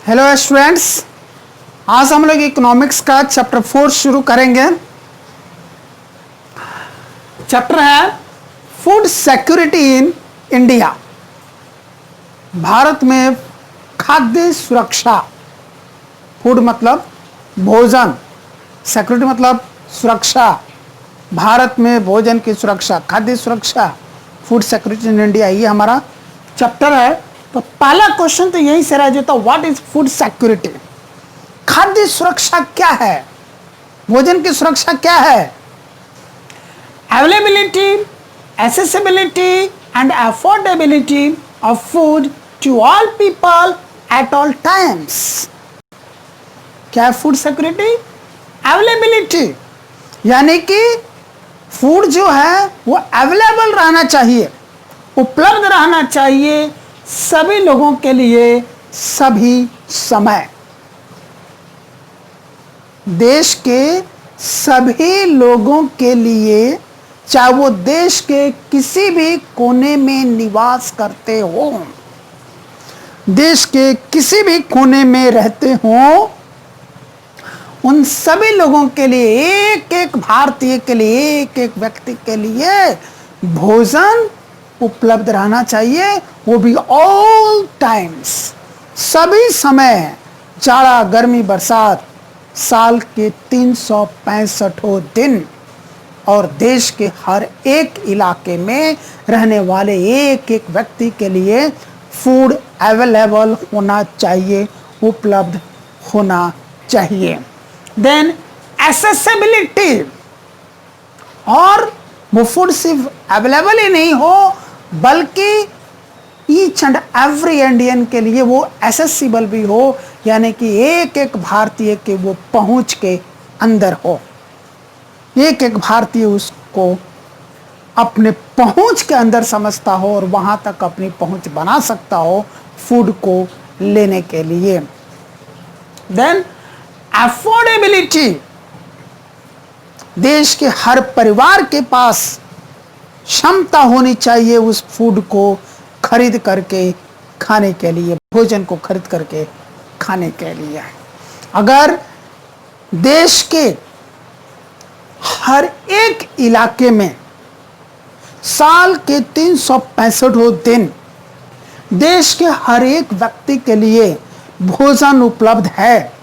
Hello students, आज हम लोग इकोनॉमिक्स का चैप्टर 4 शुरू करेंगे। चैप्टर है food security in India. Bharat में खाद्य सुरक्षा। फूड मतलब भोजन, सिक्योरिटी मतलब सुरक्षा। भारत में भोजन की सुरक्षा, खाद्य सुरक्षा, फूड सिक्योरिटी इन इंडिया, ये हमारा चैप्टर है। तो पहला क्वेश्चन तो यही से रह जाता, व्हाट इज फूड सिक्योरिटी? खाद्य सुरक्षा क्या है? भोजन की सुरक्षा क्या है? Availability, accessibility and affordability of food to all people at all times. क्या है फूड सिक्योरिटी? अवेलेबिलिटी, यानी कि फूड जो है वो अवेलेबल रहना चाहिए, उपलब्ध रहना चाहिए सभी लोगों के लिए सभी समय। देश के सभी लोगों के लिए, चाहे वो देश के किसी भी कोने में निवास करते हो, देश के किसी भी कोने में रहते हो, उन सभी लोगों के लिए, एक एक भारतीय के लिए, एक एक व्यक्ति के लिए भोजन उपलब्ध रहना चाहिए, वो भी ऑल टाइम्स, सभी समय, जाड़ा गर्मी बरसात, साल के 365 दिन, और देश के हर एक इलाके में रहने वाले एक एक व्यक्ति के लिए फूड अवेलेबल होना चाहिए, उपलब्ध होना चाहिए। देन एक्सेसिबिलिटी, और वो फूड सिर्फ अवेलेबल ही नहीं हो बल्कि ईच एंड एवरी इंडियन के लिए वो एक्सेसिबल भी हो, यानी कि एक एक भारतीय के वो पहुंच के अंदर हो, एक एक भारतीय उसको अपने पहुंच के अंदर समझता हो और वहां तक अपनी पहुंच बना सकता हो फूड को लेने के लिए। देन अफोर्डेबिलिटी, देश के हर परिवार के पास क्षमता होनी चाहिए उस फूड को खरीद करके खाने के लिए, भोजन को खरीद करके खाने के लिए। अगर देश के हर एक इलाके में साल के 365 दिन देश के हर एक व्यक्ति के लिए भोजन उपलब्ध है,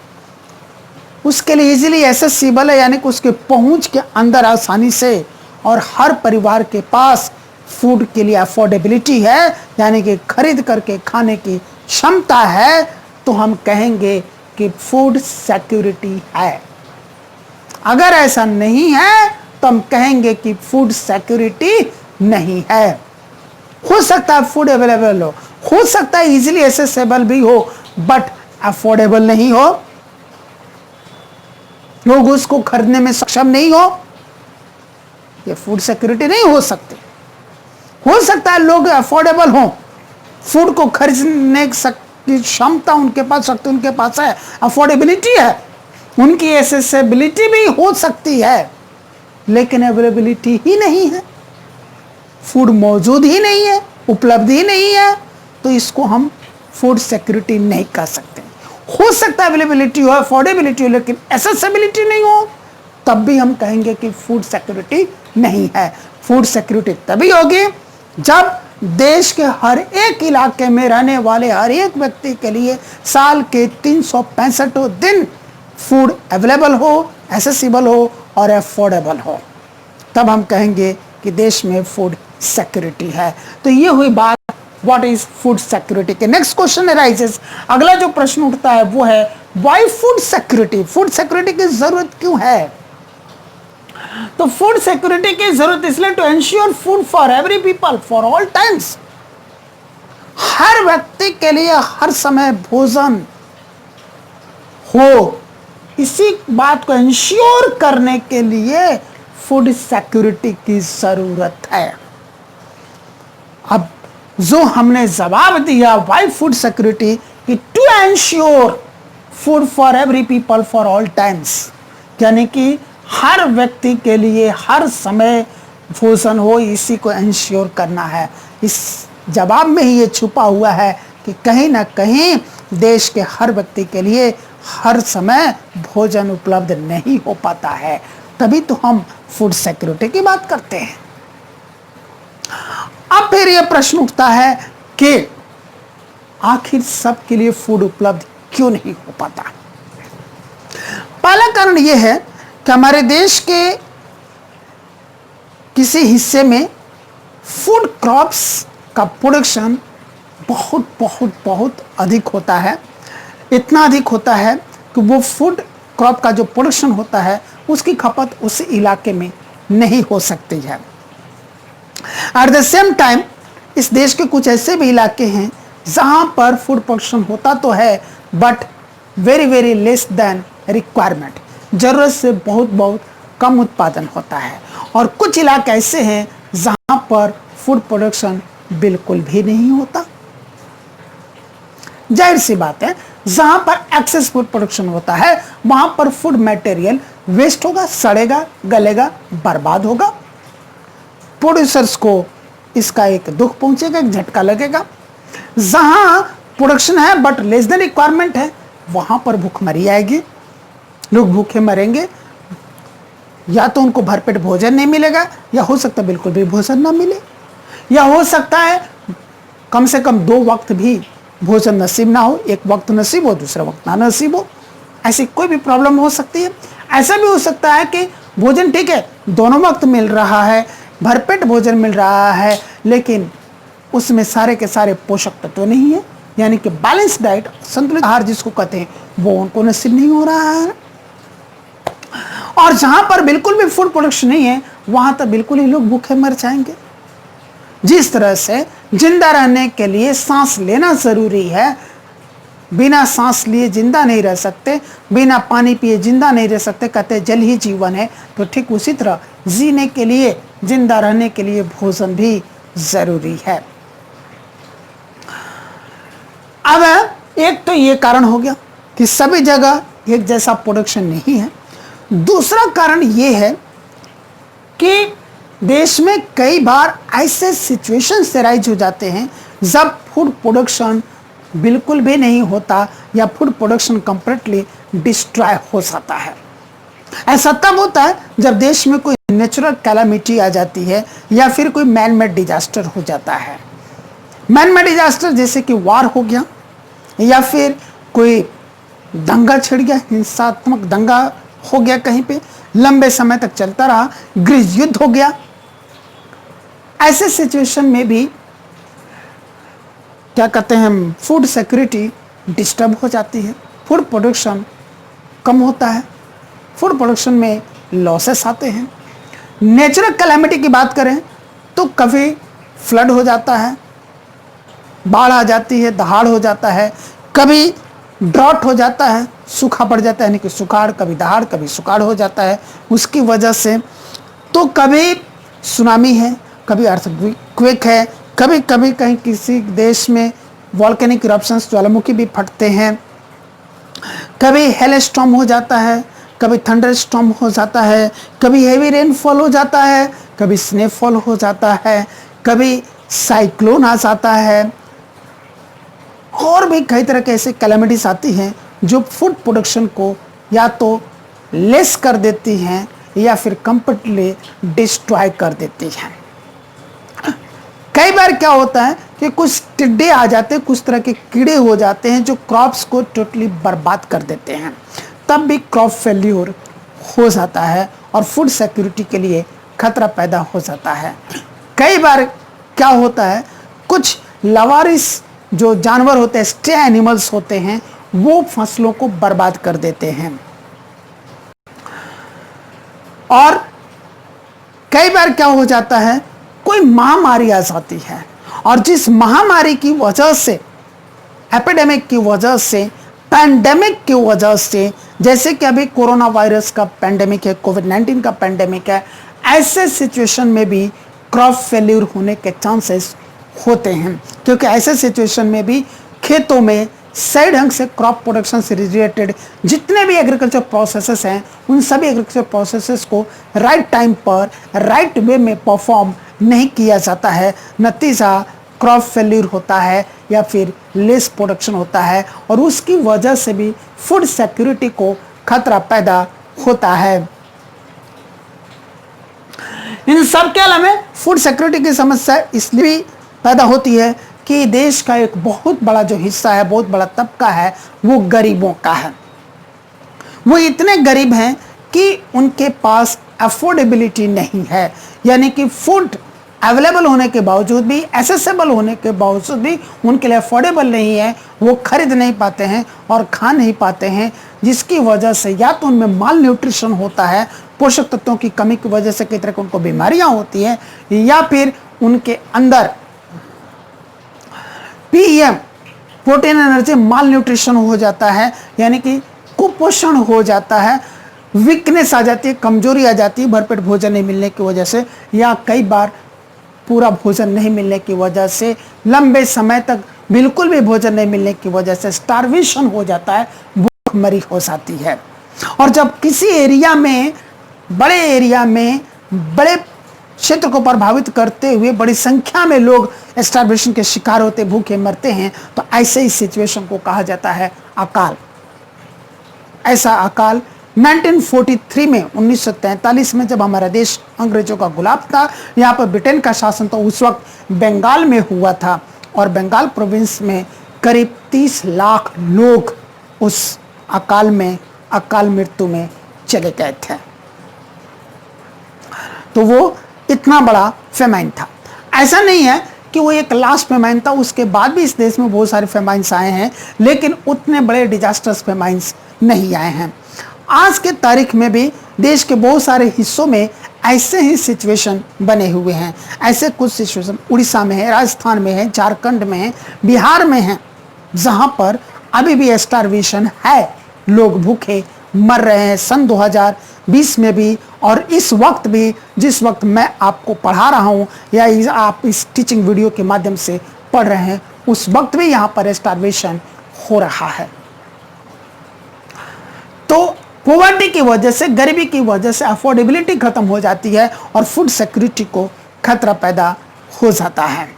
उसके लिए इजीली एक्सेसिबल है, यानी कि उसके पहुंच के अंदर आसानी से, और हर परिवार के पास फूड के लिए अफोर्डेबिलिटी है, यानी कि खरीद करके खाने की क्षमता है, तो हम कहेंगे कि फूड सिक्योरिटी है। अगर ऐसा नहीं है तो हम कहेंगे कि फूड सिक्योरिटी नहीं है। हो सकता है फूड अवेलेबल हो सकता है इजीली एक्सेसिबल भी हो, बट अफोर्डेबल नहीं हो, लोग उसको खरीदने में सक्षम नहीं हो, ये फूड सिक्योरिटी नहीं हो सकती। हो सकता है लोग अफोर्डेबल हो, फूड को खरीदने की क्षमता उनके पास, शक्ति उनके पास है, अफोर्डेबिलिटी है, उनकी एक्सेसिबिलिटी भी हो सकती है, लेकिन अवेलेबिलिटी ही नहीं है, फूड मौजूद ही नहीं है, उपलब्ध ही नहीं है, तो इसको हम फूड सिक्योरिटी नहीं कर सकते। हो सकता है अवेलेबिलिटी हो, अफोर्डेबिलिटी हो, लेकिन एक्सेसिबिलिटी नहीं हो, तब भी हम कहेंगे कि फूड सिक्योरिटी नहीं है। फूड सिक्योरिटी तभी होगी जब देश के हर एक इलाके में रहने वाले हर एक व्यक्ति के लिए साल के 365 दिन फूड अवेलेबल हो, एक्सेसिबल हो और अफोर्डेबल हो, तब हम कहेंगे कि देश में फूड सिक्योरिटी है। तो ये हुई बात व्हाट इज फूड सिक्योरिटी के। नेक्स्ट क्वेश्चन अराइजेस, अगला जो प्रश्न उठता है वो है why food security? Food security की जरूरत क्यों है? तो फूड सिक्योरिटी की जरूरत इसलिए to ensure food for every people for all times, हर व्यक्ति के लिए हर समय भोजन हो, इसी बात को एंश्योर करने के लिए फूड सिक्योरिटी की जरूरत है। अब जो हमने जवाब दिया व्हाई फूड सिक्योरिटी, कि to ensure food for every people for all times, यानी कि हर व्यक्ति के लिए हर समय भोजन हो, इसी को एंश्योर करना है। इस जवाब में ही ये छुपा हुआ है कि कहीं ना कहीं देश के हर व्यक्ति के लिए हर समय भोजन उपलब्ध नहीं हो पाता है। तभी तो हम फूड सिक्योरिटी की बात करते हैं। अब फिर यह प्रश्न उठता है कि आखिर सबके लिए फूड उपलब्ध क्यों नहीं हो पाता। पहला कारण यह है कि हमारे देश के किसी हिस्से में फूड क्रॉप्स का प्रोडक्शन बहुत बहुत बहुत अधिक होता है। इतना अधिक होता है कि वो फूड क्रॉप का जो प्रोडक्शन होता है उसकी खपत उस इलाके में नहीं हो सकती है। एट द सेम टाइम इस देश के कुछ ऐसे भी इलाके हैं जहां पर फूड प्रोडक्शन होता तो है but very very less than requirement, जरूरत से बहुत बहुत कम उत्पादन होता है। और कुछ इलाके ऐसे हैं जहां पर फूड प्रोडक्शन बिल्कुल भी नहीं होता। जाहिर सी बात है, जहां पर एक्सेस फूड प्रोडक्शन होता है वहां पर फूड मटेरियल वेस्ट होगा, सड़ेगा, गलेगा, बर्बाद होगा। प्रोड्यूसर्स को इसका एक दुख पहुंचेगा, एक झटका लगेगा। जहां प्रोडक्शन है बट लेस देन रिक्वायरमेंट है वहां पर भूखमरी आएगी, लोग भूखे मरेंगे। या तो उनको भरपेट भोजन नहीं मिलेगा या हो सकता है बिल्कुल भी भोजन ना मिले, या हो सकता है कम से कम 2 वक्त भी भोजन नसीब ना हो, एक वक्त नसीब हो दूसरा वक्त ना नसीब हो। ऐसी कोई भी प्रॉब्लम हो सकती है। ऐसा भी हो सकता है कि भोजन ठीक है दोनों वक्त मिल रहा है, भरपेट भोजन मिल रहा है, लेकिन उसमें सारे के सारे पोषक तत्व नहीं है, यानी कि बैलेंस डाइट, संतुलित आहार जिसको कहते हैं, वो उनको नसीब नहीं हो रहा है। और जहां पर बिल्कुल भी फूड प्रोडक्शन नहीं है वहां तो बिल्कुल ही लोग भूखे मर जाएंगे। जिस तरह से जिंदा रहने के लिए सांस लेना जरूरी है, बिना सांस लिए जिंदा नहीं रह सकते, बिना पानी पिए जिंदा नहीं रह सकते, कहते जल ही जीवन है। तो ठीक उसी तरह जीने के लिए, जिंदा रहने के लिए भोजन भी जरूरी है। अब एक तो ये कारण हो गया कि सभी जगह एक जैसा प्रोडक्शन नहीं है। दूसरा कारण ये है कि देश में कई बार ऐसे सिचुएशन राइज हो जाते हैं जब फूड प्रोडक्शन बिल्कुल भी नहीं होता या फूड प्रोडक्शन कंप्लीटली डिस्ट्रॉय हो जाता है। ऐसा तब होता है जब देश में कोई नेचुरल कैलामिटी आ जाती है या फिर कोई मैन मेड डिजास्टर हो जाता है। मैन मेड डिजास्टर जैसे कि वार हो गया या फिर कोई दंगा छिड़ गया, हिंसात्मक दंगा हो गया, कहीं पे लंबे समय तक चलता रहा, गृह युद्ध हो गया। ऐसे सिचुएशन में भी क्या कहते हैं, फूड सिक्योरिटी डिस्टर्ब हो जाती है, फूड प्रोडक्शन कम होता है, फूड प्रोडक्शन में लॉसेस आते हैं। नेचुरल कैलामिटी की बात करें तो कभी फ्लड हो जाता है, बाढ़ आ जाती है, दहाड़ हो जाता है, कभी ड्रॉट हो जाता है, सूखा पड़ जाता है, यानी कि सुखाड़, कभी दहाड़ कभी सुखाड़ हो जाता है उसकी वजह से। तो कभी सुनामी है, कभी अर्थक्वेक है, कभी कभी कहीं किसी देश में वॉल्केनिक इरप्शंस, ज्वालामुखी भी फटते हैं, कभी हेल स्टॉर्म हो जाता है, कभी थंडर स्टॉर्म हो जाता है, कभी हेवी रेनफॉल हो जाता है, कभी स्नोफॉल हो जाता है, कभी साइक्लोन आ जाता है, और भी कई तरह के ऐसे कैलामिटीज आती हैं जो फूड प्रोडक्शन को या तो लेस कर देती हैं या फिर कंप्लीटली डिस्ट्रॉय कर देती हैं। कई बार क्या होता है कि कुछ टिड्डे आ जाते हैं, कुछ तरह के कीड़े हो जाते हैं जो क्रॉप्स को टोटली बर्बाद कर देते हैं, तब भी क्रॉप फेल्यूर हो जाता है और फूड सिक्योरिटी के लिए खतरा पैदा हो जाता है। कई बार क्या होता है, कुछ लावारिस जो जानवर होते हैं, स्टे एनिमल्स होते हैं, वो फसलों को बर्बाद कर देते हैं। और कई बार क्या हो जाता है, कोई महामारी आ जाती है और जिस महामारी की वजह से, एपिडेमिक की वजह से, पैंडेमिक की वजह से, जैसे कि अभी कोरोना वायरस का पैंडेमिक है, कोविड-19 का पैंडेमिक है, ऐसे सिचुएशन में भी क्रॉप फेल्यूर होने के चांसेस होते हैं, क्योंकि ऐसे सिचुएशन में भी खेतों में सही ढंग से क्रॉप प्रोडक्शन से रिलेटेड जितने भी एग्रीकल्चर प्रोसेसेस हैं, उन सभी एग्रीकल्चर प्रोसेसेस को राइट टाइम पर राइट वे में परफॉर्म नहीं किया जाता है। नतीजा क्रॉप फेल्यूर होता है या फिर लेस प्रोडक्शन होता है, और उसकी वजह से भी फूड सिक्योरिटी को खतरा पैदा होता है। इन सब के अलावा फूड सिक्योरिटी की समस्या इसलिए भी पैदा होती है कि देश का एक बहुत बड़ा जो हिस्सा है, बहुत बड़ा तबका है, वो गरीबों का है। वो इतने गरीब हैं कि उनके पास अफोर्डेबिलिटी नहीं है, यानी कि फूड अवेलेबल होने के बावजूद भी, एसेसेबल होने के बावजूद भी उनके लिए अफोर्डेबल नहीं है, वो खरीद नहीं पाते हैं और खा नहीं पाते हैं, जिसकी वजह से या तो उनमें माल न्यूट्रिशन होता है, पोषक तत्वों की कमी की वजह से कई तरह की उनको बीमारियां होती हैं, या फिर उनके अंदर पीएम प्रोटीन एनर्जी माल न्यूट्रिशन हो जाता है, यानी कि कुपोषण हो जाता है, वीकनेस आ जाती है, कमजोरी आ जाती है भरपेट भोजन नहीं मिलने की वजह से, या कई बार पूरा भोजन नहीं मिलने की वजह से, लंबे समय तक बिल्कुल भी भोजन नहीं मिलने की वजह से स्टार्वेशन हो जाता है, भूखमरी हो जाती है। और जब किसी एरिया में, बड़े एरिया में, बड़े क्षेत्र को प्रभावित करते हुए बड़ी संख्या में लोग स्टार्वेशन के शिकार होते, भूखे मरते हैं, तो ऐसे ही सिचुएशन को कहा जाता है अकाल। ऐसा अकाल 1943 में, 1943 में जब हमारा देश अंग्रेजों का गुलाम था, यहाँ पर ब्रिटेन का शासन तो उस वक्त बंगाल में हुआ था, और बंगाल प्रोविंस में करीब 30 लाख लोग उस अकाल में, अकाल मृत्यु में चले गए थे। तो वो इतना बड़ा फेमाइन था। ऐसा नहीं है कि वो एक लास्ट फेमाइन था, उसके बाद भी इस देश में बहुत सारे फेमाइंस आए हैं, लेकिन उतने बड़े डिजास्टर्स फेमाइंस नहीं आए हैं। आज के तारीख में भी देश के बहुत सारे हिस्सों में ऐसे ही सिचुएशन बने हुए हैं। ऐसे कुछ सिचुएशन उड़ीसा में है, राजस्थान में है, झारखंड में है, बिहार में है, जहां पर अभी भी स्टार्वेशन है, लोग भूखे मर रहे हैं। सन 2020 में भी, और इस वक्त भी, जिस वक्त मैं आपको पढ़ा रहा हूं या आप इस टीचिंग वीडियो के माध्यम से पढ़ रहे हैं, उस वक्त भी यहां पर स्टार्वेशन हो रहा है। तो पॉवर्टी की वजह से, गरीबी की वजह से अफोर्डेबिलिटी खत्म हो जाती है और फूड सिक्योरिटी को खतरा पैदा हो जाता है।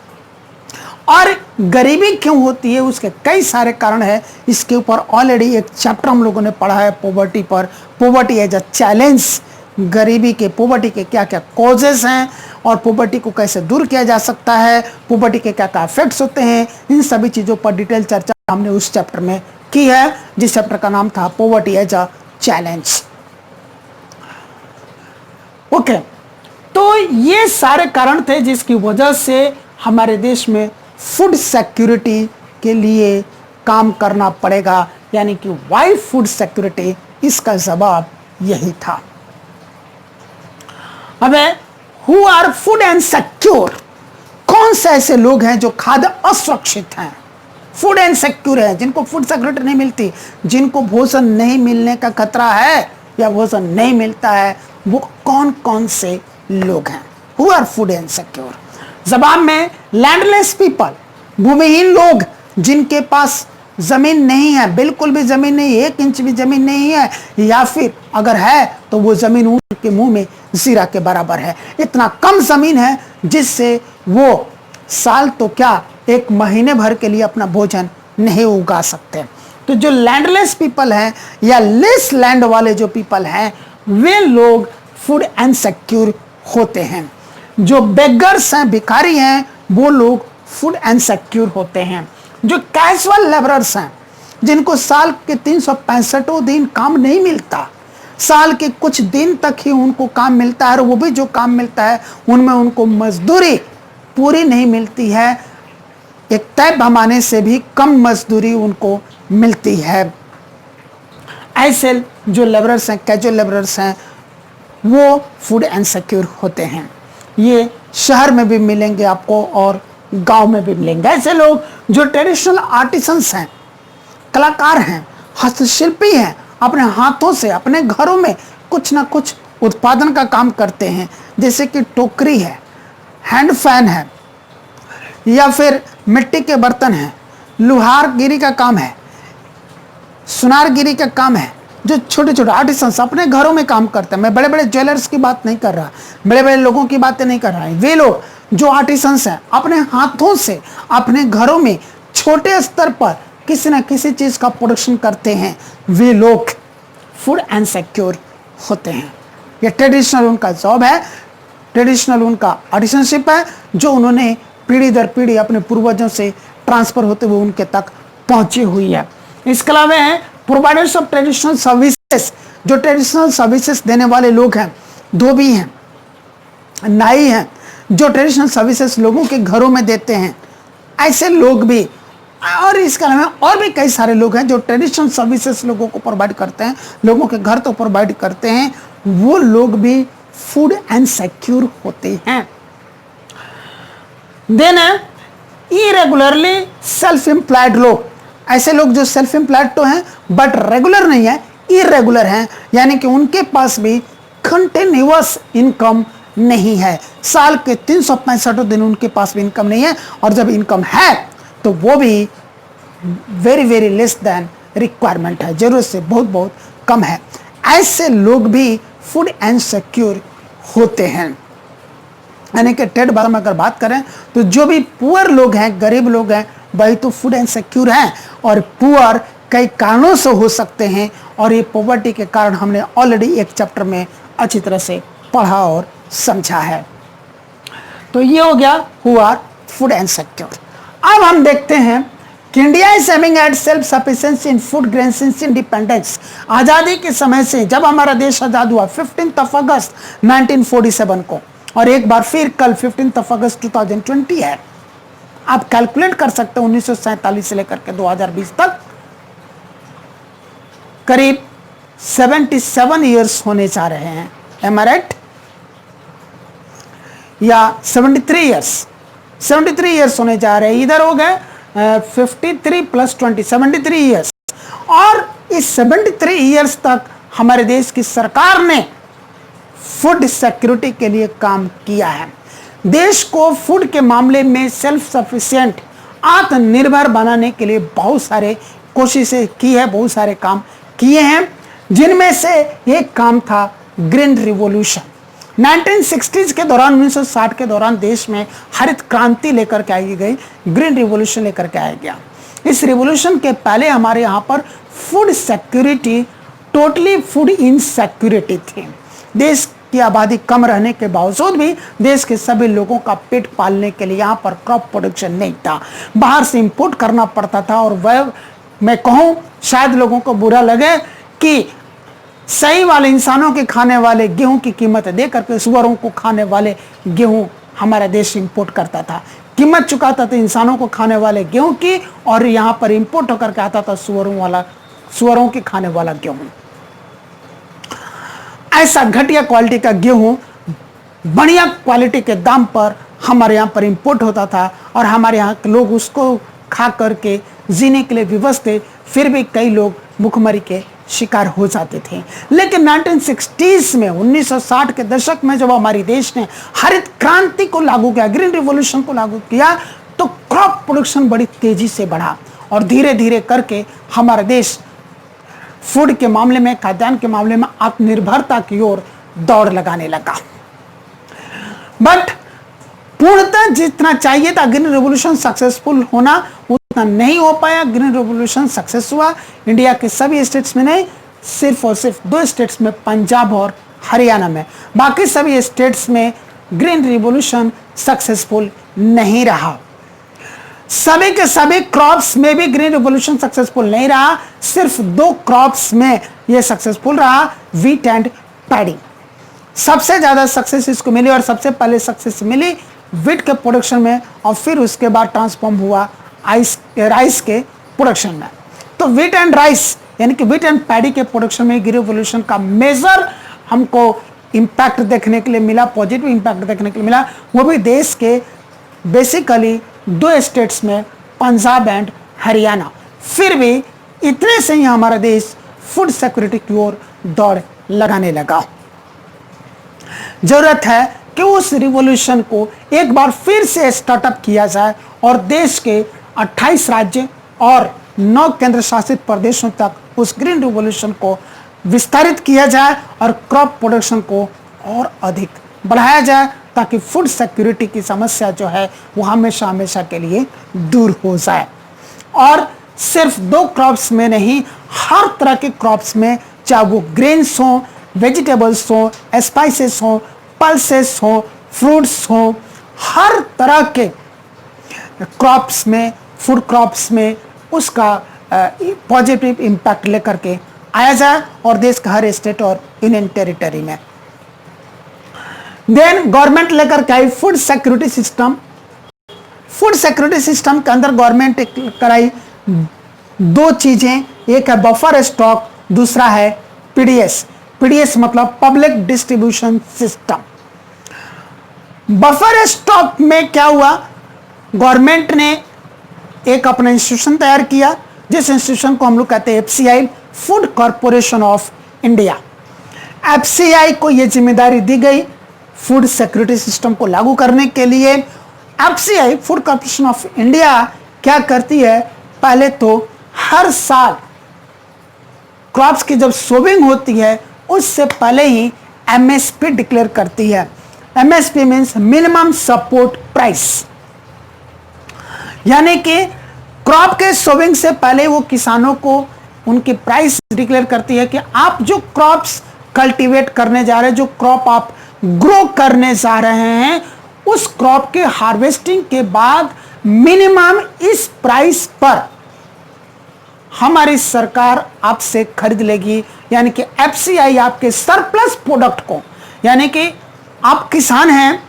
और गरीबी क्यों होती है, उसके कई सारे कारण है। इसके ऊपर ऑलरेडी एक चैप्टर हम लोगों ने पढ़ा है पॉवर्टी पर, पॉवर्टी एज अ चैलेंज। गरीबी के, पॉवर्टी के क्या क्या कॉजेस हैं और पॉवर्टी को कैसे दूर किया जा सकता है, पॉवर्टी के क्या क्या इफेक्ट्स होते हैं, इन सभी चीज़ों पर डिटेल चर्चा हमने उस चैप्टर में की है, जिस चैप्टर का नाम था poverty as a challenge. Okay, तो ये सारे कारण थे जिसकी वजह से हमारे देश में फूड सिक्योरिटी के लिए काम करना पड़ेगा, यानी कि वाई फूड सिक्योरिटी, इसका जवाब यही था। हमें who are food insecure, कौन से ऐसे लोग हैं जो खाद्य असुरक्षित हैं, फूड एंड सिक्योर है, जिनको फूड सिक्योरिटी नहीं मिलती, जिनको भोजन नहीं मिलने का खतरा है या भोजन नहीं मिलता है, वो कौन कौन से लोग हैं? Who are food insecure. जवाब में लैंडलेस पीपल, भूमिहीन लोग, जिनके पास जमीन नहीं है, बिल्कुल भी जमीन नहीं, 1 इंच भी जमीन नहीं है, या फिर अगर है तो वो जमीन उनके मुंह में जीरा के बराबर है। इतना कम जमीन है जिससे वो साल तो क्या, 1 महीने भर के लिए अपना भोजन नहीं उगा सकते। तो जो लैंडलेस पीपल हैं या लेस लैंड वाले जो पीपल हैं, वे लोग फूड इनसिक्योर होते हैं। जो बेगर्स हैं, भिखारी हैं, वो लोग फूड इनसिक्योर होते हैं। जो कैजुअल लेबरर्स हैं, जिनको साल के 365 दिन काम नहीं मिलता, साल के कुछ दिन तक ही उनको काम मिलता है, और वो भी जो काम मिलता है उनमें उनको मजदूरी पूरी नहीं मिलती है, एक तय पैमाने से भी कम मजदूरी उनको मिलती है। ऐसे जो लेबरर्स हैं, कैजुअल लेबरर्स हैं, वो फूड इनसिक्योर होते हैं। ये शहर में भी मिलेंगे आपको और गांव में भी मिलेंगे। ऐसे लोग जो ट्रेडिशनल आर्टिसंस हैं, कलाकार हैं, हस्तशिल्पी हैं, अपने हाथों से अपने घरों में कुछ ना कुछ उत्पादन का काम करते हैं, जैसे कि टोकरी है, हैंड फैन है, या फिर मिट्टी के बर्तन हैं, लुहारगिरी का काम है, सुनारगिरी का काम है। जो छोटे छोटे आर्टिसंस अपने घरों में काम करते हैं, मैं बड़े बड़े ज्वेलर्स की बात नहीं कर रहा, बड़े बड़े लोगों की बातें नहीं कर रहा है, वे लोग जो आर्टिसंस हैं, अपने हाथों से अपने घरों में छोटे स्तर पर किसी न किसी चीज का प्रोडक्शन करते हैं, वे लोग फूड एंड सिक्योर होते हैं। ये ट्रेडिशनल उनका जॉब है, ट्रेडिशनल उनका आर्टिसनशिप है, जो उन्होंने पीढ़ी दर पीढ़ी अपने पूर्वजों से ट्रांसफर होते हुए उनके तक पहुंची हुई है। इसके अलावा है प्रोवाइडर्स ऑफ ट्रेडिशनल सर्विसेज, जो ट्रेडिशनल सर्विसेज देने वाले लोग हैं, धोबी हैं, नाई हैं, जो ट्रेडिशनल सर्विसेज लोगों के घरों में देते हैं, ऐसे लोग भी। और इसके अलावा और भी कई सारे लोग हैं जो ट्रेडिशनल सर्विसेज लोगों को प्रोवाइड करते हैं, लोगों के घर तो प्रोवाइड करते हैं, वो लोग भी फूड एंड सिक्योर होते हैं। देन इरेगुलरली सेल्फ एम्प्लॉयड लोग, ऐसे लोग जो सेल्फ एम्प्लॉयड तो हैं बट रेगुलर नहीं है, इरेगुलर हैं, यानी कि उनके पास भी कंटिन्यूअस इनकम नहीं है। साल के 365 दिन उनके पास भी इनकम नहीं है, और जब इनकम है तो वो भी very very less than requirement है, जरूरत से बहुत बहुत कम है। ऐसे लोग भी फूड एंड सिक्योर होते हैं। यानी कि ट्रेड बारे में अगर बात करें तो जो भी पुअर लोग हैं, गरीब लोग हैं, वही तो फूड एंड सिक्योर हैं। और पुअर कई कारणों से हो सकते हैं, और ये पॉवर्टी के कारण हमने ऑलरेडी एक चैप्टर में अच्छी तरह से पढ़ा और समझा है। तो ये हो गया who are food insecure. अब हम देखते हैं कि India is aiming at self sufficiency in food grain since independence. आज़ादी के समय से, जब हमारा देश आज़ाद हुआ 15 अगस्त 1947 को, और एक बार फिर कल 15 अगस्त 2020 है। आप कैलकुलेट कर सकते हैं 1947 से लेकर के 2020 तक करीब 77 ईयर्स होने जा रहे हैं। एम आई राइट? या 73 ईयर्स होने जा रहे हैं। इधर हो गए 53 + 20 73 ईयर्स। और इस 73 ईयर्स तक हमारे देश की सरकार ने फूड सिक्योरिटी के लिए काम किया है। देश को फूड के मामले में सेल्फ सफिशिएंट, आत्मनिर्भर बनाने के लिए बहुत सारे कोशिशें की है, बहुत सारे काम किए हैं, जिनमें से एक काम था ग्रीन रिवॉल्यूशन। 1960s के दौरान, 1960 के दौरान देश में हरित क्रांति लेकर के आई गई, ग्रीन रिवॉल्यूशन लेकर के आया गया। इस रिवॉल्यूशन के पहले हमारे यहाँ पर food security, totally food insecurity थी। देश की आबादी कम रहने के बावजूद भी देश के सभी लोगों का पेट पालने के लिए यहाँ पर क्रॉप प्रोडक्शन नहीं था, बाहर से इंपोर्ट करना पड़ता था। और वह मैं कहूँ, शायद लोगों को बुरा लगे कि सही वाले इंसानों के खाने वाले गेहूं की कीमत दे करके सुअरों को खाने वाले गेहूं हमारा देश इंपोर्ट करता था। कीमत चुकाता था इंसानों को खाने वाले गेहूं की, और यहाँ पर इंपोर्ट होकर के आता था सुअरों के खाने वाला गेहूं। ऐसा घटिया क्वालिटी का गेहूं बढ़िया क्वालिटी के दाम पर हमारे यहाँ पर इंपोर्ट होता था, और हमारे यहाँ के लोग उसको खा करके जीने के लिए विवश थे। फिर भी कई लोग भूखमरी के शिकार हो जाते थे। लेकिन 1960s में, 1960 के दशक में जब हमारे देश ने हरित क्रांति को लागू किया, ग्रीन रिवॉल्यूशन को लागू किया, तो क्रॉप प्रोडक्शन बड़ी तेजी से बढ़ा, और धीरे धीरे करके हमारा देश फूड के मामले में, खाद्यान्न के मामले में आत्मनिर्भरता की ओर दौड़ लगाने लगा। बट पूर्णतः जितना चाहिए था ग्रीन रिवॉल्यूशन सक्सेसफुल होना, उतना नहीं हो पाया। ग्रीन रिवॉल्यूशन सक्सेस हुआ इंडिया के सभी स्टेट्स में नहीं, सिर्फ और सिर्फ 2 स्टेट्स में, पंजाब और हरियाणा में। बाकी सभी स्टेट्स में ग्रीन रिवॉल्यूशन सक्सेसफुल नहीं रहा। सभी के सभी क्रॉप्स में भी ग्रीन रिवॉल्यूशन सक्सेसफुल नहीं रहा। सिर्फ 2 क्रॉप्स में यह सक्सेसफुल रहा, व्हीट एंड पैडी। सबसे ज्यादा सक्सेस इसको मिली, और सबसे पहले सक्सेस मिली व्हीट के प्रोडक्शन में, और फिर उसके बाद ट्रांसफॉर्म हुआ राइस के प्रोडक्शन में। तो व्हीट एंड राइस, यानी कि व्हीट एंड पैडी के प्रोडक्शन में ग्रीन रिवॉल्यूशन का मेजर हमको इम्पैक्ट देखने के लिए मिला, पॉजिटिव इम्पैक्ट देखने के लिए मिला। वो भी देश के बेसिकली 2 स्टेट्स में, पंजाब एंड हरियाणा। फिर भी इतने से ही हमारा देश फूड सिक्योरिटी की ओर दौड़ लगाने लगा। जरूरत है कि उस रिवॉल्यूशन को एक बार फिर से स्टार्टअप किया जाए, और देश के 28 राज्य और 9 केंद्र शासित प्रदेशों तक उस ग्रीन रिवॉल्यूशन को विस्तारित किया जाए, और क्रॉप प्रोडक्शन को और अधिक बढ़ाया जाए, ताकि फूड सिक्योरिटी की समस्या जो है वो हमेशा हमेशा के लिए दूर हो जाए। और सिर्फ 2 क्रॉप्स में नहीं, हर तरह के क्रॉप्स में, चाहे वो ग्रेन्स हो, वेजिटेबल्स हो, स्पाइसेस हो, पल्सेस हो, फ्रूट्स हो, हर तरह के क्रॉप्स में, फूड क्रॉप्स में उसका पॉजिटिव इम्पैक्ट लेकर के आया जाए और देश का हर स्टेट और यूनियन टेरिटरी में। देन गवर्नमेंट लेकर के I food security system. Food security system के अंदर गवर्नमेंट कराई 2 चीजें, एक है बफर स्टॉक, दूसरा है पीडीएस। पीडीएस मतलब public distribution system. Buffer stock में क्या हुआ, गवर्नमेंट ने एक अपना इंस्टीट्यूशन तैयार किया, जिस इंस्टीट्यूशन को हम लोग कहते हैं FCI, food corporation of India. FCI को यह जिम्मेदारी दी गई फूड सिक्योरिटी सिस्टम को लागू करने के लिए। FCI, food corporation of India, क्या करती है, पहले तो हर साल क्रॉप्स की जब सोविंग होती है उससे पहले ही एमएसपी डिक्लेयर करती है। MSP means minimum support price, यानी कि क्रॉप के सोविंग से पहले वो किसानों को उनकी प्राइस डिक्लेयर करती है कि आप जो क्रॉप्स कल्टीवेट करने जा रहे हैं, जो क्रॉप आप ग्रो करने जा रहे हैं, उस क्रॉप के हार्वेस्टिंग के बाद मिनिमम इस प्राइस पर हमारी सरकार आपसे खरीद लेगी। यानी कि एफसीआई आपके सरप्लस प्रोडक्ट को, यानी कि आप किसान हैं,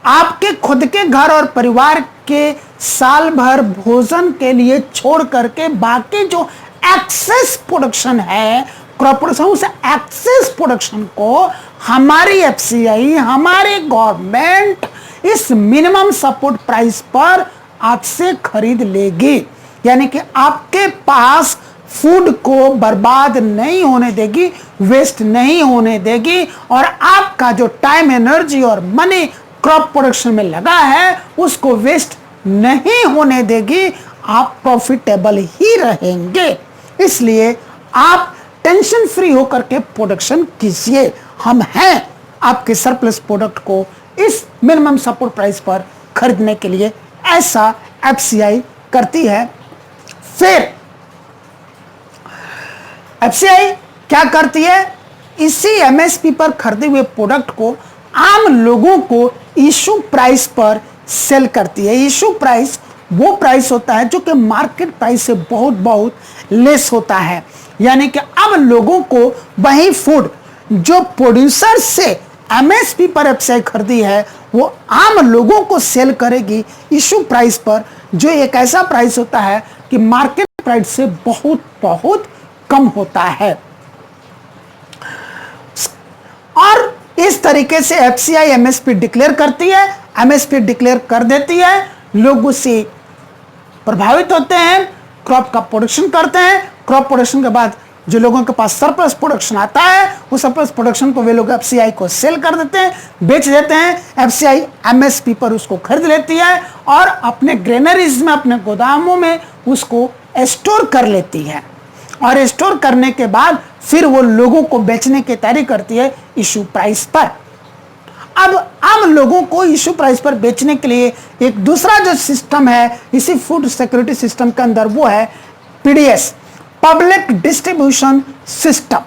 आपके खुद के घर और परिवार के साल भर भोजन के लिए छोड़ करके बाकी जो एक्सेस प्रोडक्शन है, क्रॉप प्रोडक्शन, उस एक्सेस प्रोडक्शन को हमारी एफसीआई, हमारी गवर्नमेंट इस मिनिमम सपोर्ट प्राइस पर आपसे खरीद लेगी। यानी कि आपके पास फूड को बर्बाद नहीं होने देगी, वेस्ट नहीं होने देगी, और आपका जो टाइम, एनर्जी और मनी क्रॉप प्रोडक्शन में लगा है उसको वेस्ट नहीं होने देगी। आप प्रॉफिटेबल ही रहेंगे। इसलिए आप टेंशन फ्री होकर के प्रोडक्शन कीजिए। हम हैं आपके सरप्लस प्रोडक्ट को इस मिनिमम सपोर्ट प्राइस पर खरीदने के लिए, ऐसा एफसीआई करती है। फिर एफसीआई क्या करती है, इसी एमएसपी पर खरीदे हुए प्रोडक्ट को आम लोगों को इशू प्राइस पर सेल करती है। इशू प्राइस वो प्राइस होता है जो कि मार्केट प्राइस से बहुत बहुत लेस होता है। यानी कि अब लोगों को वही फूड जो प्रोड्यूसर से एमएसपी पर एफसीआई खरीदी है वो आम लोगों को सेल करेगी इशू प्राइस पर, जो एक ऐसा प्राइस होता है कि मार्केट प्राइस से बहुत बहुत कम होता है। और इस तरीके से एफसीआई एमएसपी डिक्लेयर करती है। एमएसपी डिक्लेयर कर देती है, लोग उससे प्रभावित होते हैं, क्रॉप का प्रोडक्शन करते हैं। क्रॉप प्रोडक्शन के बाद जो लोगों के पास सरप्लस प्रोडक्शन आता है, उस सरप्लस प्रोडक्शन को वे लोग एफसीआई को सेल कर देते हैं, बेच देते हैं। एफसीआई एमएसपी पर उसको खरीद लेती है और अपने ग्रेनरीज में, अपने गोदामों में उसको स्टोर कर लेती है। और स्टोर करने के बाद फिर वो लोगों को बेचने की तैयारी करती है इशू प्राइस पर। अब आम लोगों को इशू प्राइस पर बेचने के लिए एक दूसरा जो सिस्टम है इसी फूड सिक्योरिटी सिस्टम के अंदर, वो है पीडीएस, पब्लिक डिस्ट्रीब्यूशन सिस्टम।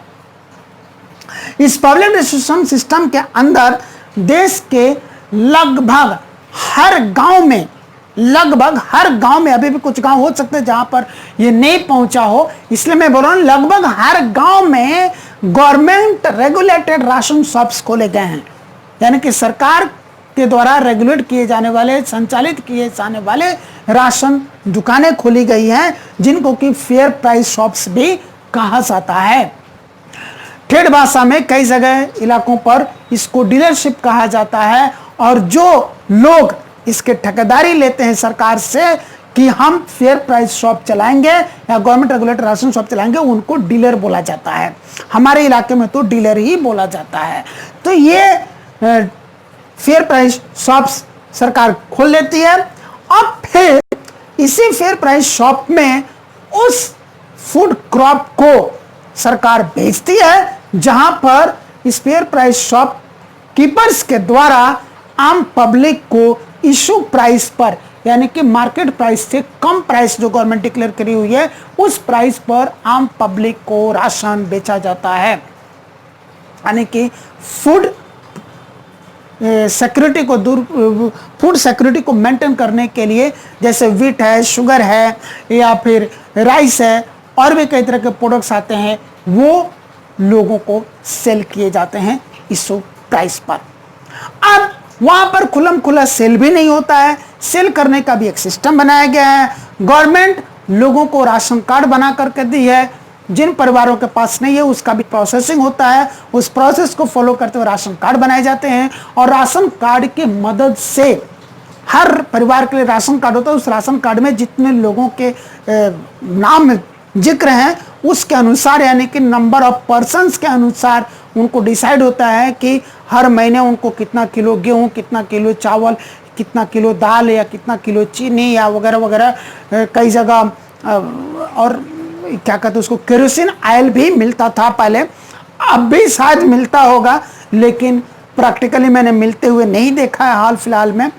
इस पब्लिक डिस्ट्रीब्यूशन सिस्टम के अंदर देश के लगभग हर गांव में, अभी भी कुछ गांव हो सकते हैं जहां पर ये नहीं पहुंचा हो, इसलिए मैं बोल रहा हूं लगभग हर गांव में गवर्नमेंट रेगुलेटेड राशन शॉप्स खोले गए हैं। यानी कि सरकार के द्वारा रेगुलेट किए जाने वाले, संचालित किए जाने वाले राशन दुकानें खोली गई हैं, जिनको कि फेयर प्राइस शॉप्स भी कहा जाता है। ठेठ भाषा में कई जगह इलाकों पर इसको डीलरशिप कहा जाता है। और जो लोग इसके ठेकेदारी लेते हैं सरकार से कि हम फेयर प्राइस शॉप चलाएंगे या गवर्नमेंट रेगुलेटेड राशन शॉप चलाएंगे, उनको डीलर बोला जाता है। हमारे इलाके में तो डीलर ही बोला जाता है। तो ये फेयर प्राइस शॉप्स सरकार खोल लेती है। अब फिर इसी फेयर प्राइस शॉप में उस फूड क्रॉप को सरकार बेचती है, जहां पर इस फेयर प्राइस शॉप कीपर्स के द्वारा आम पब्लिक को इशू प्राइस पर, यानी कि मार्केट प्राइस से कम प्राइस जो गवर्नमेंट डिक्लेयर करी हुई है उस प्राइस पर आम पब्लिक को राशन बेचा जाता है। यानी कि फूड सिक्योरिटी को फूड सिक्योरिटी को मेंटेन करने के लिए, जैसे व्हीट है, शुगर है या फिर राइस है और भी कई तरह के प्रोडक्ट्स आते हैं, वो लोगों को सेल किए जाते हैं इशू प्राइस पर। अब वहां पर खुलम खुला सेल भी नहीं होता है, सेल करने का भी एक सिस्टम बनाया गया है। गवर्नमेंट लोगों को राशन कार्ड बना करके दी है, जिन परिवारों के पास नहीं है उसका भी प्रोसेसिंग होता है, उस प्रोसेस को फॉलो करते हुए राशन कार्ड बनाए जाते हैं और राशन कार्ड की मदद से हर परिवार के लिए राशन कार्ड होता है। उस राशन कार्ड में जितने लोगों के नाम जिक्र हैं उसके अनुसार, यानी कि नंबर ऑफ पर्सन्स के अनुसार उनको डिसाइड होता है कि हर महीने उनको कितना किलो गेहूं, कितना किलो चावल, कितना किलो दाल या कितना किलो चीनी या वगैरह वगैरह। कई जगह और क्या कहते हैं उसको, केरोसिन ऑयल भी मिलता था पहले, अब भी शायद मिलता होगा, लेकिन प्रैक्टिकली मैंने मिलते हुए नहीं देखा है हाल फिलहाल में।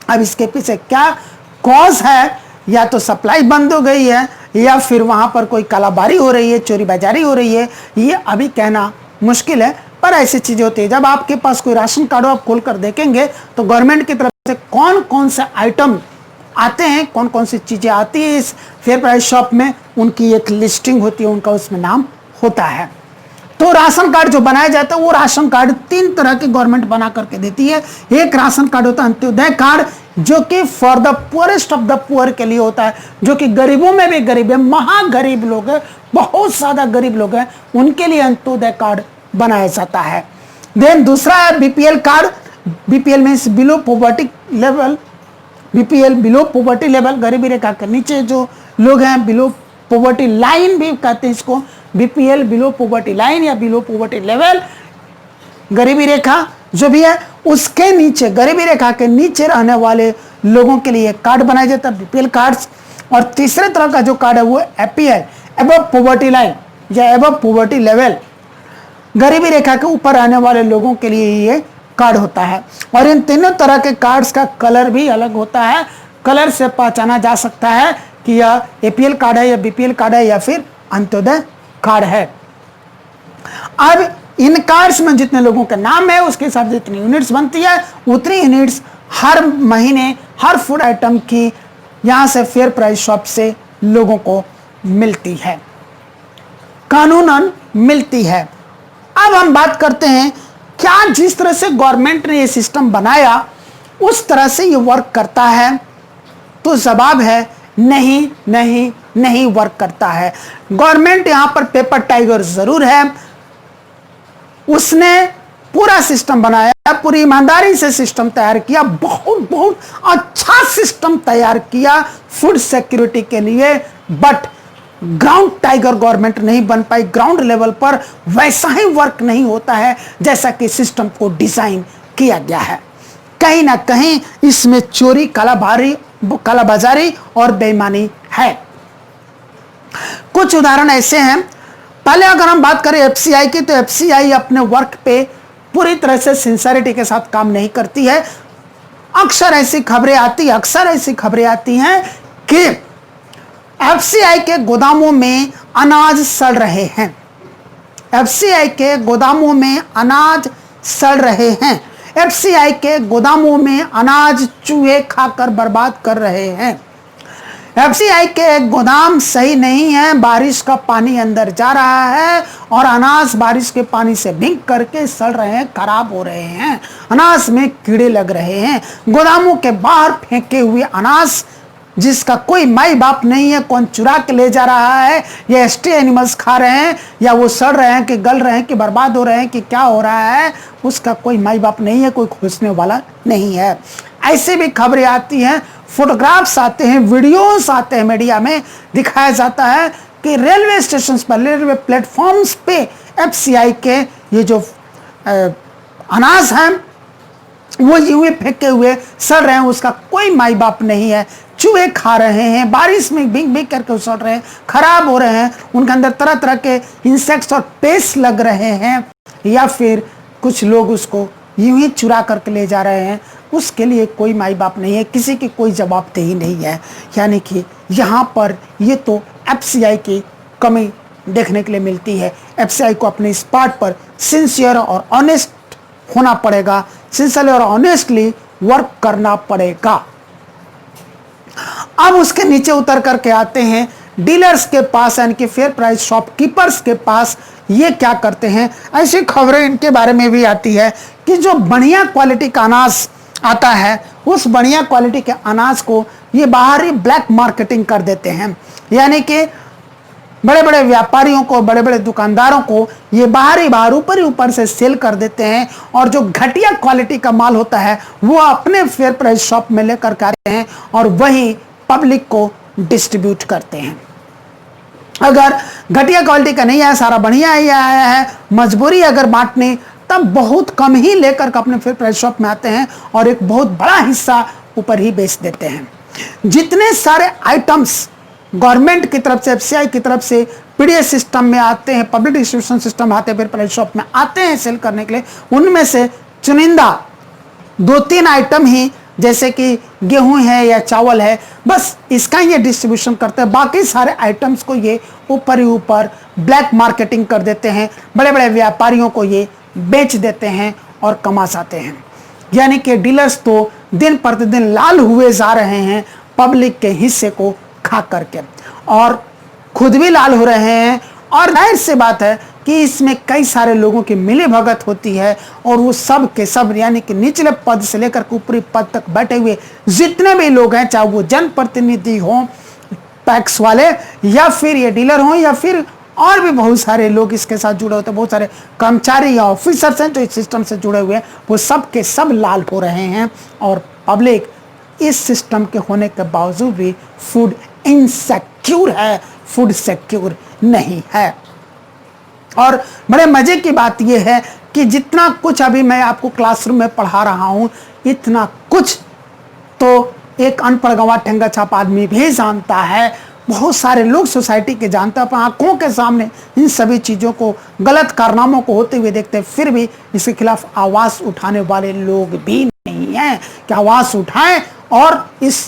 अब इसके पीछे क्या कॉज है, या तो सप्लाई बंद हो गई है या फिर वहां पर कोई कालाबारी हो रही है, चोरी बाजारी हो रही है, ये अभी कहना मुश्किल है, पर ऐसी चीजें होती है। जब आपके पास कोई राशन कार्ड हो आप खोल कर देखेंगे तो गवर्नमेंट की तरफ से कौन कौन से आइटम आते हैं, कौन कौन सी चीजें आती है इस फेयर प्राइस शॉप में, उनकी एक लिस्टिंग होती है, उनका उसमें नाम होता है। तो राशन कार्ड जो बनाया जाता है वो राशन कार्ड 3 तरह के गवर्नमेंट बना करके देती है। एक राशन कार्ड होता है अंत्योदय कार्ड, जो कि for the poorest of the poor के लिए होता है, जो कि गरीबों में भी गरीब है, महागरीब लोग हैं, बहुत ज्यादा गरीब लोग हैं, उनके लिए अंत्योदय कार्ड बनाया जाता है। देन दूसरा है BPL card. BPL means below poverty level, BPL below poverty level, गरीबी रेखा के नीचे जो लोग हैं, बिलो पॉवर्टी लाइन भी कहते हैं इसको, बीपीएल बिलो पॉवर्टी लाइन या बिलो पॉवर्टी लेवल, गरीबी रेखा जो भी है उसके नीचे, गरीबी रेखा के नीचे रहने वाले लोगों के लिए कार्ड बनाया जाता है, बीपीएल कार्ड्स। और तीसरे तरह का जो कार्ड है वो एपीएल, अबव पॉवर्टी लाइन या अबव पॉवर्टी लेवल, गरीबी रेखा के ऊपर रहने वाले लोगों के लिए ये कार्ड होता है। और इन तीनों तरह के कार्ड्स का कलर भी अलग होता है, कलर से पहचाना जा सकता है कि यह एपीएल कार्ड है या बीपीएल कार्ड है या फिर अंत्योदय कार्ड है। अब इन कार्ड्स में जितने लोगों के नाम है उसके हिसाब से जितनी यूनिट्स बनती है, उतनी यूनिट्स हर महीने हर फूड आइटम की यहां से फेयर प्राइस शॉप से लोगों को मिलती है, कानूनन मिलती है। अब हम बात करते हैं क्या जिस तरह से गवर्नमेंट ने ये सिस्टम बनाया उस तरह से ये वर्क करता है, तो जवाब है नहीं नहीं नहीं वर्क करता है। गवर्नमेंट यहां पर पेपर टाइगर जरूर है, उसने पूरा सिस्टम बनाया, पूरी ईमानदारी से सिस्टम तैयार किया, बहुत बहुत अच्छा सिस्टम तैयार किया फूड सिक्योरिटी के लिए, बट ग्राउंड टाइगर गवर्नमेंट नहीं बन पाई। ग्राउंड लेवल पर वैसा ही वर्क नहीं होता है जैसा कि सिस्टम को डिजाइन किया गया है। कहीं ना कहीं इसमें चोरी, कालाबाजारी और बेईमानी है। कुछ उदाहरण ऐसे हैं। पहले अगर हम बात करें एफसीआई की, तो एफसीआई अपने वर्क पे पूरी तरह से सिंसियरिटी के साथ काम नहीं करती है। अक्सर ऐसी खबरें आती हैं कि एफसीआई के गोदामों में अनाज सड़ रहे हैं, एफसीआई के गोदामों में अनाज सड़ रहे हैं, एफसीआई के गोदामों में अनाज चूहे खाकर बर्बाद कर रहे हैं, एफसीआई के गोदाम सही नहीं है, बारिश का पानी अंदर जा रहा है और अनाज बारिश के पानी से भीग करके सड़ रहे हैं, खराब हो रहे हैं, अनाज में कीड़े लग रहे हैं। गोदामों के बाहर फेंके हुए अनाज जिसका कोई माई बाप नहीं है, कौन चुरा के ले जा रहा है, ये एसटी एनिमल्स खा रहे हैं या वो सड़ रहे हैं कि गल रहे हैं कि बर्बाद हो रहे हैं कि क्या हो रहा है, उसका कोई माई बाप नहीं है, कोई खोजने वाला नहीं है। ऐसे भी खबरें आती हैं, फोटोग्राफ्स आते हैं, वीडियोस आते हैं, मीडिया में दिखाया जाता है कि रेलवे स्टेशन पर, रेलवे प्लेटफॉर्म्स पे एफसीआई के ये जो अनाज हैं वो यूं फेंके हुए सड़ रहे हैं, उसका कोई माई बाप नहीं है, चूहे खा रहे हैं, बारिश में भीग भीग करके सड़ रहे हैं, खराब हो रहे हैं, उनके अंदर तरह तरह के इंसेक्ट्स और पेस्ट लग रहे हैं, या फिर कुछ लोग उसको यूं ही चुरा करके ले जा रहे हैं, उसके लिए कोई माई बाप नहीं है, किसी की कोई जवाबदेही नहीं है। यानी कि यहाँ पर ये तो एफसीआई की कमी देखने के लिए मिलती है। एफसीआई को अपने इस पार्ट पर सिंसियर और ऑनेस्ट होना पड़ेगा, सिंसियरली और ऑनेस्टली वर्क करना पड़ेगा। अब उसके नीचे उतर करके आते हैं डीलर्स के पास, यानी कि फेयर प्राइस शॉपकीपर्स के पास। ये क्या करते हैं, ऐसी खबरें इनके बारे में भी आती है कि जो बढ़िया क्वालिटी का अनाज आता है, उस बढ़िया क्वालिटी के अनाज को ये बाहरी ब्लैक मार्केटिंग कर देते हैं। यानी कि बड़े बड़े व्यापारियों को, बड़े बड़े दुकानदारों को ये बाहर ऊपर से सेल कर देते हैं, और जो घटिया क्वालिटी का माल होता है वो अपने फेयर प्राइस शॉप में लेकर के आते हैं और वही पब्लिक को डिस्ट्रीब्यूट करते हैं। अगर घटिया क्वालिटी का नहीं आया, सारा बढ़िया ही आया है, मजबूरी अगर बांटनी, तब बहुत कम ही लेकर के अपने फेयर प्राइस शॉप में आते हैं और एक बहुत बड़ा हिस्सा ऊपर ही बेच देते हैं। जितने सारे आइटम्स गवर्नमेंट की तरफ से, एफसीआई की तरफ से पीडीएस सिस्टम में आते हैं, पब्लिक डिस्ट्रीब्यूशन सिस्टम आते हैं, फेयर प्राइस शॉप में आते हैं सेल करने के लिए, उनमें से चुनिंदा 2-3 आइटम ही, जैसे कि गेहूं है या चावल है, बस इसका ये डिस्ट्रीब्यूशन करते हैं। बाकी सारे आइटम्स को ये ऊपर ही ऊपर ब्लैक मार्केटिंग कर देते हैं, बड़े बड़े व्यापारियों को ये बेच देते हैं और कमा जाते हैं। यानी कि डीलर्स तो दिन प्रतिदिन लाल हुए जा रहे हैं पब्लिक के हिस्से को खा करके, और खुद भी लाल हो रहे हैं। और जाहिर सी बात है कि इसमें कई सारे लोगों की मिली भगत होती है, और वो सब के सब, यानी कि निचले पद से लेकर के ऊपरी पद तक बैठे हुए जितने भी लोग हैं, चाहे वो जनप्रतिनिधि हों, टैक्स वाले, या फिर ये डीलर हों, या फिर और भी बहुत सारे लोग इसके साथ जुड़े होते हैं, बहुत सारे कर्मचारी या ऑफिसर्स हैं जो इस सिस्टम से जुड़े हुए हैं, वो सब के सब लाल हो रहे हैं। और पब्लिक इस सिस्टम के होने के बावजूद भी फूड इनसिक्योर है, फूड सिक्योर नहीं है। और बड़े मजे की बात यह है कि जितना कुछ अभी मैं आपको क्लासरूम में पढ़ा रहा हूं, इतना कुछ तो एक अनपढ़ गंवा ठेंगा छाप आदमी भी जानता है। बहुत सारे लोग सोसाइटी के जानते हैं, अपनी आंखों के सामने इन सभी चीज़ों को, गलत कारनामों को होते हुए देखते हैं, फिर भी इसके खिलाफ आवाज़ उठाने वाले लोग भी नहीं हैं कि आवाज़ उठाएं और इस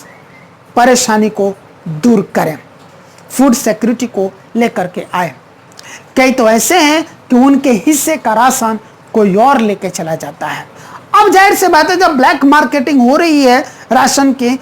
परेशानी को दूर करें, फूड सिक्योरिटी को लेकर के आए। कई तो ऐसे हैं कि उनके हिस्से का राशन कोई और लेके चला जाता है। अब जाहिर से बात है, जब ब्लैक मार्केटिंग हो रही है राशन की,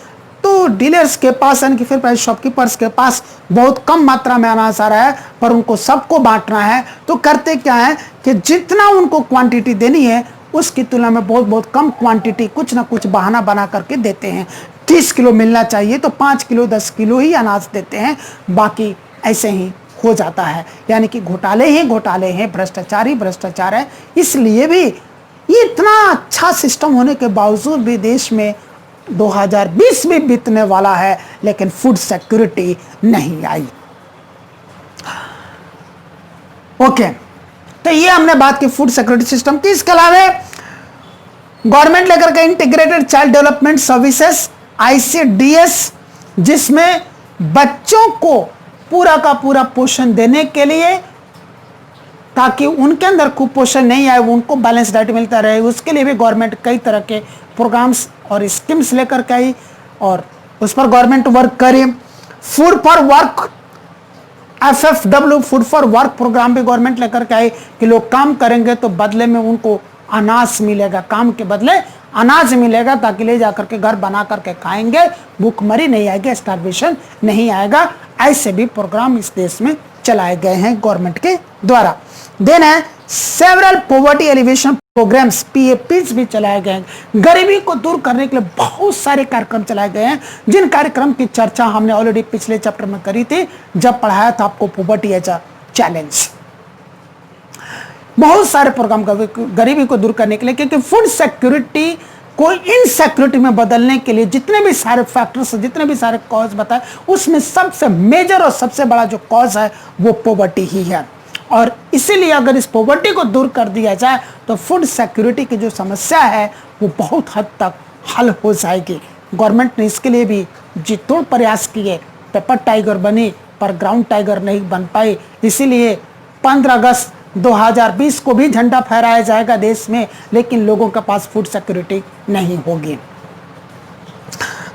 तो डीलर्स के पास, यानी कि फिर प्राइस शॉपकीपर्स के पास बहुत कम मात्रा में अनाज आ रहा है, पर उनको सबको बांटना है। तो करते क्या है कि जितना उनको क्वांटिटी देनी है उसकी तुलना में बहुत बहुत कम क्वांटिटी, कुछ ना कुछ बहाना बना करके देते हैं। 30 किलो मिलना चाहिए तो 5 किलो 10 किलो ही अनाज देते हैं, बाकी ऐसे ही हो जाता है। यानी कि घोटाले ही घोटाले हैं, भ्रष्टाचार ही भ्रष्टाचार है। इसलिए भी ये इतना अच्छा सिस्टम होने के बावजूद भी देश में 2020 भी बीतने वाला है, लेकिन फूड सिक्योरिटी नहीं आई। ओके, तो ये हमने बात की फूड सिक्योरिटी सिस्टम की। इसके अलावा गवर्नमेंट लेकर के integrated child development services ICDS, जिसमें बच्चों को पूरा का पूरा पोषण देने के लिए, ताकि उनके अंदर कुपोषण नहीं आए, उनको बैलेंस डाइट मिलता रहे, उसके लिए भी गवर्नमेंट कई तरह के प्रोग्राम्स और स्कीम्स लेकर के आई और उस पर गवर्नमेंट वर्क करे। Food for work, FFW, food for work program भी गवर्नमेंट लेकर के आई कि लोग काम करेंगे तो बदले में उनको अनाज मिलेगा, काम के बदले अनाज मिलेगा, ताकि ले जाकर के घर बना करके खाएंगे, भूखमरी नहीं आएगी, स्टार्वेशन नहीं आएगा। ऐसे भी प्रोग्राम इस देश में चलाए गए हैं गवर्नमेंट के द्वारा। देन है several poverty alleviation programs, PAPs भी चलाए गए हैं। गरीबी को दूर करने के लिए बहुत सारे कार्यक्रम चलाए गए हैं, जिन कार्यक्रम की चर्चा हमने ऑलरेडी पिछले चैप्टर में करी थी जब पढ़ाया था आपको पॉवर्टी एज अ चैलेंज। बहुत सारे प्रोग्राम गरीबी को दूर करने के लिए, क्योंकि फूड सिक्योरिटी को इनसिक्योरिटी में बदलने के लिए जितने भी सारे फैक्टर्स, जितने भी सारे कॉज बताए, उसमें सबसे मेजर और सबसे बड़ा जो कॉज है वो पॉवर्टी ही है। और इसीलिए अगर इस पॉवर्टी को दूर कर दिया जाए तो फूड सिक्योरिटी की जो समस्या है वो बहुत हद तक हल हो जाएगी। गवर्नमेंट ने इसके लिए भी जी तोड़ प्रयास किए, पेपर टाइगर बनी पर ग्राउंड टाइगर नहीं बन पाई। इसीलिए 15 अगस्त 2020 को भी झंडा फहराया जाएगा देश में, लेकिन लोगों के पास फूड सिक्योरिटी नहीं होगी।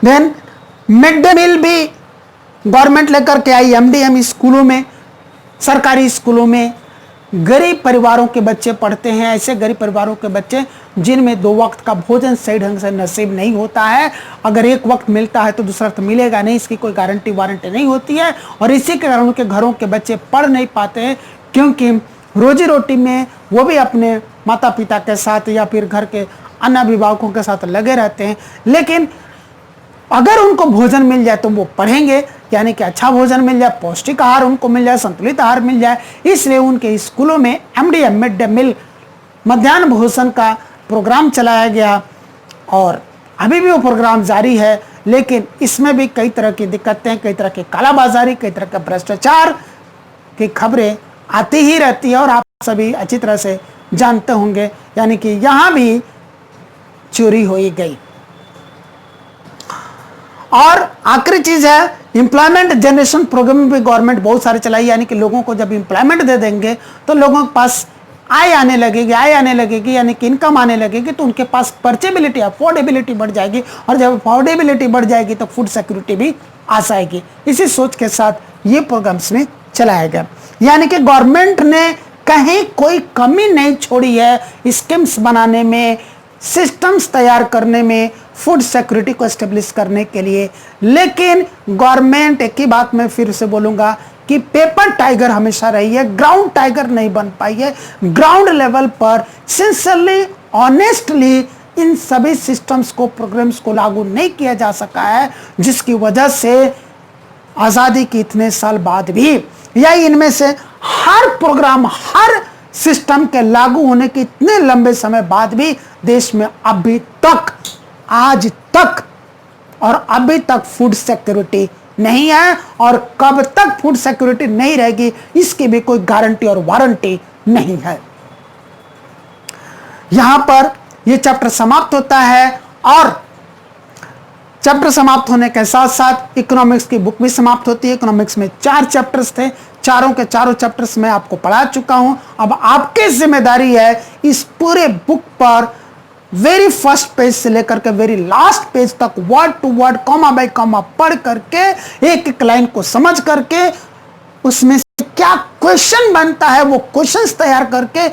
देन मिड डे मील भी गवर्नमेंट लेकर के आई। एमडीएम स्कूलों में, सरकारी स्कूलों में गरीब परिवारों के बच्चे पढ़ते हैं, ऐसे गरीब परिवारों के बच्चे जिनमें 2 वक्त का भोजन सही ढंग से नसीब नहीं होता है। अगर एक वक्त मिलता है तो दूसरा वक्त मिलेगा नहीं, इसकी कोई गारंटी वारंटी नहीं होती है। और इसी के कारण उनके घरों के बच्चे पढ़ नहीं पाते हैं, क्योंकि रोजी रोटी में वो भी अपने माता पिता के साथ या फिर घर के अन्य अभिभावकों के साथ लगे रहते हैं। लेकिन अगर उनको भोजन मिल जाए तो वो पढ़ेंगे, यानी कि अच्छा भोजन मिल जाए, पौष्टिक आहार उनको मिल जाए, संतुलित आहार मिल जाए। इसलिए उनके स्कूलों में एमडीएम, मिड डे मील, मध्याह्न भोजन का प्रोग्राम चलाया गया और अभी भी वो प्रोग्राम जारी है। लेकिन इसमें भी कई तरह की दिक्कतें, कई तरह की कालाबाजारी, कई तरह के भ्रष्टाचार की खबरें आती ही रहती है और आप सभी अच्छी तरह से जानते होंगे। यानी कि यहाँ भी चोरी हो गई। और आखिरी चीज है एम्प्लॉयमेंट जनरेशन प्रोग्राम भी गवर्नमेंट बहुत सारे चलाई। यानी कि लोगों को जब एम्प्लॉयमेंट दे देंगे तो लोगों के पास आय आने लगेगी, यानी कि इनकम आने लगेगी, तो उनके पास पर्चेबिलिटी, अफोर्डेबिलिटी बढ़ जाएगी। और जब अफोर्डेबिलिटी बढ़ जाएगी तो फूड सिक्योरिटी भी आ जाएगी। इसी सोच के साथ ये प्रोग्राम्स में चलाया गया। यानी कि गवर्नमेंट ने कहीं कोई कमी नहीं छोड़ी है स्कीम्स बनाने में, सिस्टम्स तैयार करने में, फूड सिक्योरिटी को एस्टेब्लिश करने के लिए। लेकिन गवर्नमेंट, एक ही बात मैं फिर से बोलूंगा कि पेपर टाइगर हमेशा रही है, ग्राउंड टाइगर नहीं बन पाई है। ग्राउंड लेवल पर सिंसियरली, ऑनेस्टली इन सभी सिस्टम्स को, प्रोग्राम्स को लागू नहीं किया जा सका है, जिसकी वजह से आज़ादी के इतने साल बाद भी, या इनमें से हर प्रोग्राम, हर सिस्टम के लागू होने के इतने लंबे समय बाद भी देश में अभी तक, आज तक और अभी तक फूड सिक्योरिटी नहीं है। और कब तक फूड सिक्योरिटी नहीं रहेगी इसकी भी कोई गारंटी और वारंटी नहीं है। यहां पर यह चैप्टर समाप्त होता है और चैप्टर समाप्त होने के साथ साथ इकोनॉमिक्स की बुक भी समाप्त होती है। इकोनॉमिक्स में 4 चैप्टर्स थे, चारों के चारों चैप्टर्स मैं आपको पढ़ा चुका हूं। अब आपकी जिम्मेदारी है इस पूरे बुक पर वेरी फर्स्ट पेज से लेकर के वेरी लास्ट पेज तक word to word, comma by comma पढ़ करके, एक एक लाइन को समझ करके उसमें से क्या क्वेश्चन बनता है वो क्वेश्चंस तैयार करके,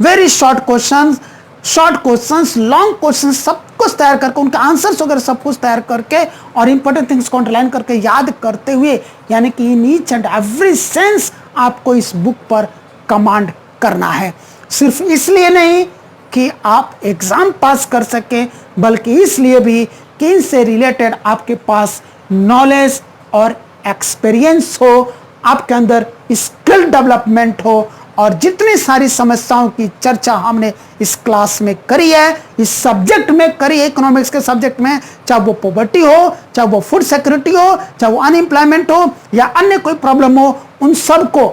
very short questions, long question, सब कुछ तैयार करके, उनके आंसर्स वगैरह सब कुछ तैयार करके और इंपॉर्टेंट थिंग्स को अंडरलाइन करके याद करते हुए, यानी कि in each and every sense आपको इस बुक पर कमांड करना है। सिर्फ इसलिए नहीं कि आप एग्जाम पास कर सके, बल्कि इसलिए भी कि इनसे रिलेटेड आपके पास नॉलेज और एक्सपीरियंस हो, आपके अंदर स्किल डेवलपमेंट हो। और जितनी सारी समस्याओं की चर्चा हमने इस क्लास में करी है, इस सब्जेक्ट में करी है, इकोनॉमिक्स के सब्जेक्ट में, चाहे वो पॉवर्टी हो, चाहे वो फूड सिक्योरिटी हो, चाहे वो अनएम्प्लॉयमेंट हो या अन्य कोई प्रॉब्लम हो, उन सब को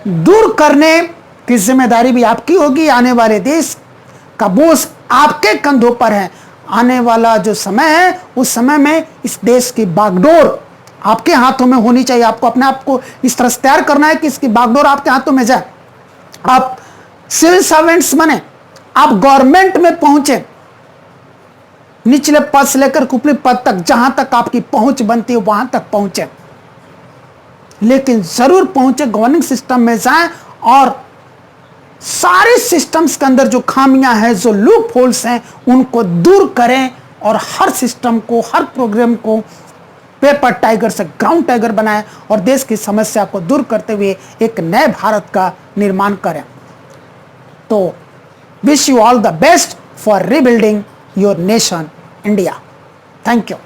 दूर करने की जिम्मेदारी भी आपकी होगी। आने वाले देश का बोझ आपके कंधों पर है। आने वाला जो समय है उस समय में इस देश की बागडोर आपके हाथों में होनी चाहिए। आपको अपने आप को इस तरह से तैयार करना है कि इसकी बागडोर आपके हाथों में जाए। आप सिविल सर्वेंट्स बने, आप गवर्नमेंट में पहुंचे, निचले पद से लेकर ऊपरी पद तक, जहां तक आपकी पहुंच बनती है वहां तक पहुंचे। लेकिन जरूर पहुंचे, गवर्निंग सिस्टम में जाएं और सारे सिस्टम्स के अंदर जो खामियां हैं, जो लूप होल्स हैं, उनको दूर करें और हर सिस्टम को, हर प्रोग्राम को पेपर टाइगर से ग्राउंड टाइगर बनाएं और देश की समस्या को दूर करते हुए एक नए भारत का निर्माण करें। तो wish you all the best for rebuilding your nation India. Thank you.